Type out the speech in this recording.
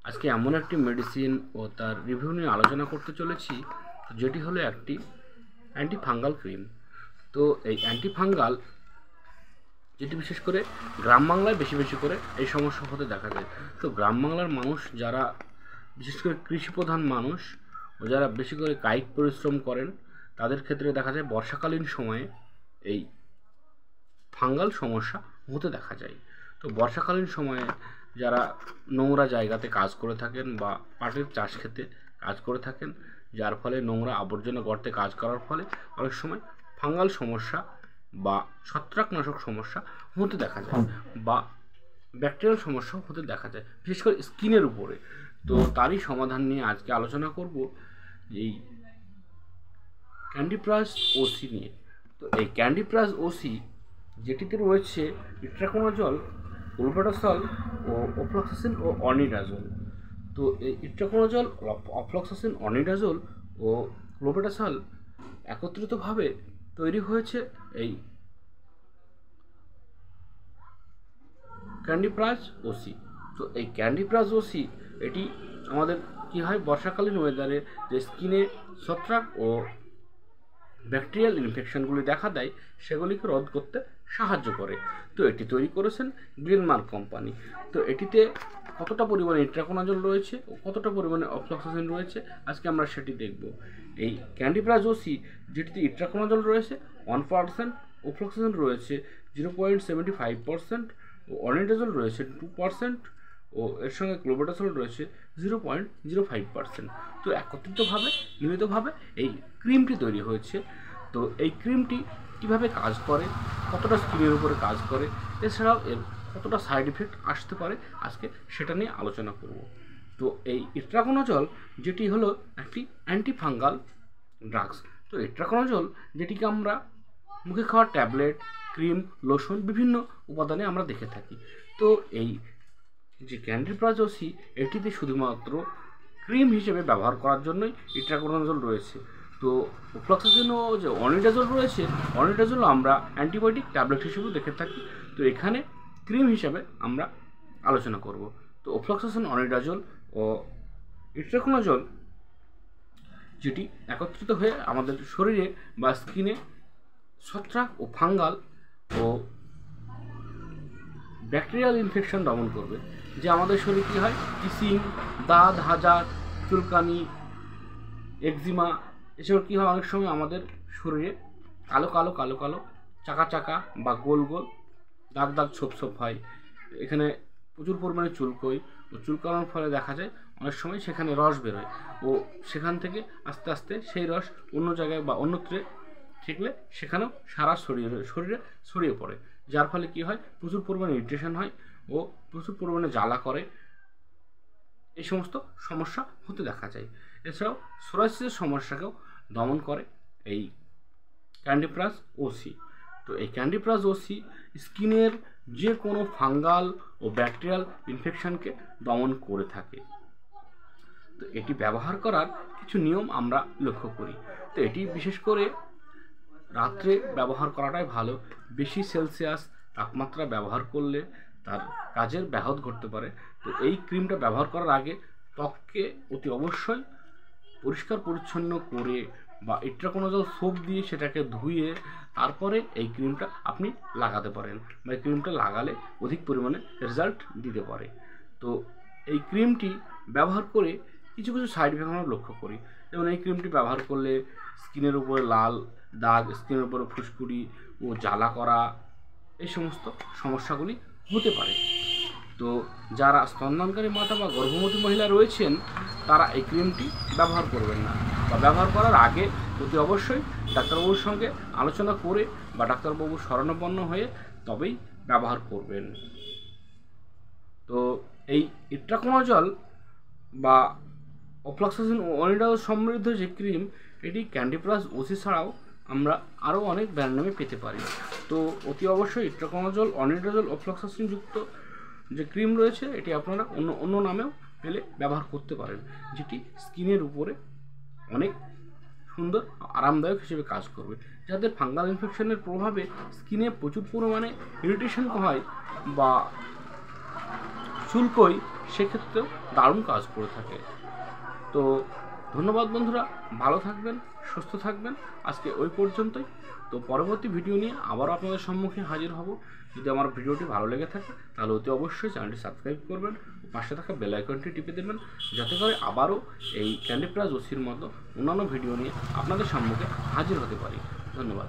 আজকে এমন একটি মেডিসিন ও তার রিভিউ নিয়ে আলোচনা করতে চলেছি, যেটি হলো একটি অ্যান্টিফাঙ্গাল ক্রিম। তো এই অ্যান্টিফাঙ্গাল যেটি বিশেষ করে গ্রাম বাংলায় বেশি বেশি করে এই সমস্যা হতে দেখা যায়। তো গ্রাম বাংলার মানুষ যারা বিশেষ করে কৃষিপ্রধান মানুষ ও যারা বেশি করে কায়িক পরিশ্রম করেন, তাদের ক্ষেত্রে দেখা যায় বর্ষাকালীন সময়ে এই ফাঙ্গাল সমস্যা হতে দেখা যায়। তো বর্ষাকালীন সময়ে যারা নোংরা জায়গাতে কাজ করে থাকেন বা পাটের চাষ ক্ষেতে কাজ করে থাকেন, যার ফলে নোংরা আবর্জনা গর্তে কাজ করার ফলে অনেক সময় ফাঙ্গাল সমস্যা বা ছত্রাকনাশক সমস্যা হতে দেখা যায় বা ব্যাকটেরিয়াল সমস্যা হতে দেখা যায়, বিশেষ করে স্কিনের উপরে। তো তারই সমাধান নিয়ে আজকে আলোচনা করব এই ক্যান্ডিপ্রাস ওসি নিয়ে। তো এই ক্যান্ডিপ্রাস ওসি যেটিতে রয়েছে ইট্রাকোনাজল, উলবেটাসল ও অফ্লক্সাসিন ও অনিডাজল। তো এই ইট্রাকোনাজল, অফ্লক্সাসিন, অনিডাজল ও ক্লোবেটাসল একত্রিতভাবে তৈরি হয়েছে এই ক্যান্ডিপ্রাস ওসি। তো এই ক্যান্ডিপ্রাস ওসি এটি আমাদের কী হয়, বর্ষাকালীন ওয়েদারে যে স্কিনে ছত্রাক ও ব্যাকটেরিয়াল ইনফেকশনগুলি দেখা দেয় সেগুলিকে রোধ করতে সাহায্য করে। তো এটি তৈরি করেছেন গ্রিনমার্ক কোম্পানি। তো এটিতে কতটা পরিমাণে ইট্রাকোনাজল রয়েছে ও কতটা পরিমাণে অফ্লক্সাসিন রয়েছে আজকে আমরা সেটি দেখব। এই ক্যান্ডিপ্রাস ওসি যেটিতে ইট্রাকোনাজল রয়েছে 1%, অফ্লক্সাসিন রয়েছে 0.75% ও অনিডাজল রয়েছে 2% ও এর সঙ্গে ক্লোবেটাসল রয়েছে 0.05%। তো একত্রিতভাবে মিলিতভাবে এই ক্রিমটি তৈরি হয়েছে। তো এই ক্রিমটি কীভাবে কাজ করে, কতটা স্কিনের উপরে কাজ করে, এছাড়াও এর কতটা সাইড এফেক্ট আসতে পারে আজকে সেটা নিয়ে আলোচনা করব। তো এই ইট্রাকোনাজল যেটি হলো একটি অ্যান্টিফাঙ্গাল ড্রাগস। তো ইট্রাকোনাজল যেটিকে আমরা মুখে খাওয়া ট্যাবলেট, ক্রিম, লোশন বিভিন্ন উপাদানে আমরা দেখে থাকি। তো এই যে ক্যান্ডিপ্রাস ওসি এটিতে শুধুমাত্র ক্রিম হিসেবে ব্যবহার করার জন্যই ইট্রাকোনাজল রয়েছে। তো অফ্লক্সাসিন ও যে অনিডাজল রয়েছে, অনিডাজল আমরা অ্যান্টিবায়োটিক ট্যাবলেট হিসেবেও দেখে থাকি। তো এখানে ক্রিম হিসাবে আমরা আলোচনা করব। তো অফ্লক্সাসিন, অনিডাজল ও ইট্রাকোনাজল যেটি একত্রিত হয়ে আমাদের শরীরে বা স্কিনে ছত্রাক ও ফাঙ্গাল ও ব্যাকটেরিয়াল ইনফেকশন দমন করবে। যে আমাদের শরীরে কী হয়, ইচিং, দাঁত, হাজার, চুলকানি, একজিমা, এসব কী হয়, অনেক সময় আমাদের শরীরে কালো কালো কালো কালো চাকা চাকা বা গোল গোল দাগ দাগ ছোপ ছোপ হয়। এখানে প্রচুর পরিমাণে চুলকোয় ও চুলকানোর ফলে দেখা যায় অনেক সময় সেখানে রস বেরোয় ও সেখান থেকে আস্তে আস্তে সেই রস অন্য জায়গায় বা অন্যত্রে ঠেকলে সেখানেও সারা শরীরে ছড়িয়ে পড়ে, যার ফলে কী হয়, প্রচুর পরিমাণে ইরিটেশন হয় ও প্রচুর পরিমাণে জ্বালা করে। এই সমস্ত সমস্যা হতে দেখা যায়। এছাড়াও সোরাইসিসের সমস্যাকেও দমন করে এই ক্যান্ডিপ্রাস ওসি। তো এই ক্যান্ডিপ্রাস ওসি স্কিনের যে কোনো ফাঙ্গাল ও ব্যাকটেরিয়াল ইনফেকশনকে দমন করে থাকে। তো এটি ব্যবহার করার কিছু নিয়ম আমরা লক্ষ্য করি। তো এটি বিশেষ করে রাত্রে ব্যবহার করাটাই ভালো। বেশি সেলসিয়াস তাপমাত্রা ব্যবহার করলে তার কাজের ব্যাহত ঘটতে পারে। তো এই ক্রিমটা ব্যবহার করার আগে ত্বককে অতি অবশ্যই পরিষ্কার পরিচ্ছন্ন করে বা ইট্রাকোনাজল সোপ দিয়ে সেটাকে ধুয়ে তারপরে এই ক্রিমটা আপনি লাগাতে পারেন, বা এই ক্রিমটা লাগালে অধিক পরিমাণে রেজাল্ট দিতে পারে। তো এই ক্রিমটি ব্যবহার করে কিছু কিছু সাইড এফেক্ট আমরা লক্ষ্য করি। যেমন এই ক্রিমটি ব্যবহার করলে স্কিনের উপরে লাল দাগ, স্কিনের উপরে ফুসকুড়ি ও জ্বালা করা, এই সমস্ত সমস্যাগুলি হতে পারে। তো যারা স্তন্যদানকারী মাতা বা গর্ভবতী মহিলা রয়েছেন তারা এই ক্রিমটি ব্যবহার করবেন না, বা ব্যবহার করার আগে অতি অবশ্যই ডাক্তারবাবুর সঙ্গে আলোচনা করে বা ডাক্তারবাবুর শরণাপন্ন হয়ে তবেই ব্যবহার করবেন। তো এই ইট্রাকোনাজল বা অফ্লক্সাসিন ও অনিডাজল সমৃদ্ধ যে ক্রিম, এটি ক্যান্ডিপ্রাস ওসি ছাড়াও আমরা আরও অনেক ব্র্যান্ড নামে পেতে পারি। তো অতি অবশ্যই ইট্রাকোনাজল, অনিডাজল, অফ্লক্সাসিন যুক্ত যে ক্রিম রয়েছে এটি আপনারা অন্য অন্য নামেও পেলে ব্যবহার করতে পারেন, যেটি স্কিনের উপরে অনেক সুন্দর আরামদায়ক হিসেবে কাজ করবে। যাদের ফাঙ্গাল ইনফেকশনের প্রভাবে স্কিনে প্রচুর পরিমাণে ইরিটেশন হয় বা চুলকোয়, সেক্ষেত্রেও দারুণ কাজ করে থাকে। তো ধন্যবাদ বন্ধুরা, ভালো থাকবেন, সুস্থ থাকবেন। আজকে ওই পর্যন্তই। তো পরবর্তী ভিডিও নিয়ে আবারও আপনাদের সম্মুখে হাজির হব। যদি আমার ভিডিওটি ভালো লেগে থাকে তাহলে অতি অবশ্যই চ্যানেলটি সাবস্ক্রাইব করবেন ও পাশে থাকা বেল আইকনটি টিপে দেবেন, যাতে করে আবারও এই ক্যান্ডি ক্রাশ ওসির মতো অন্যান্য ভিডিও নিয়ে আপনাদের সম্মুখে হাজির হতে পারি। ধন্যবাদ।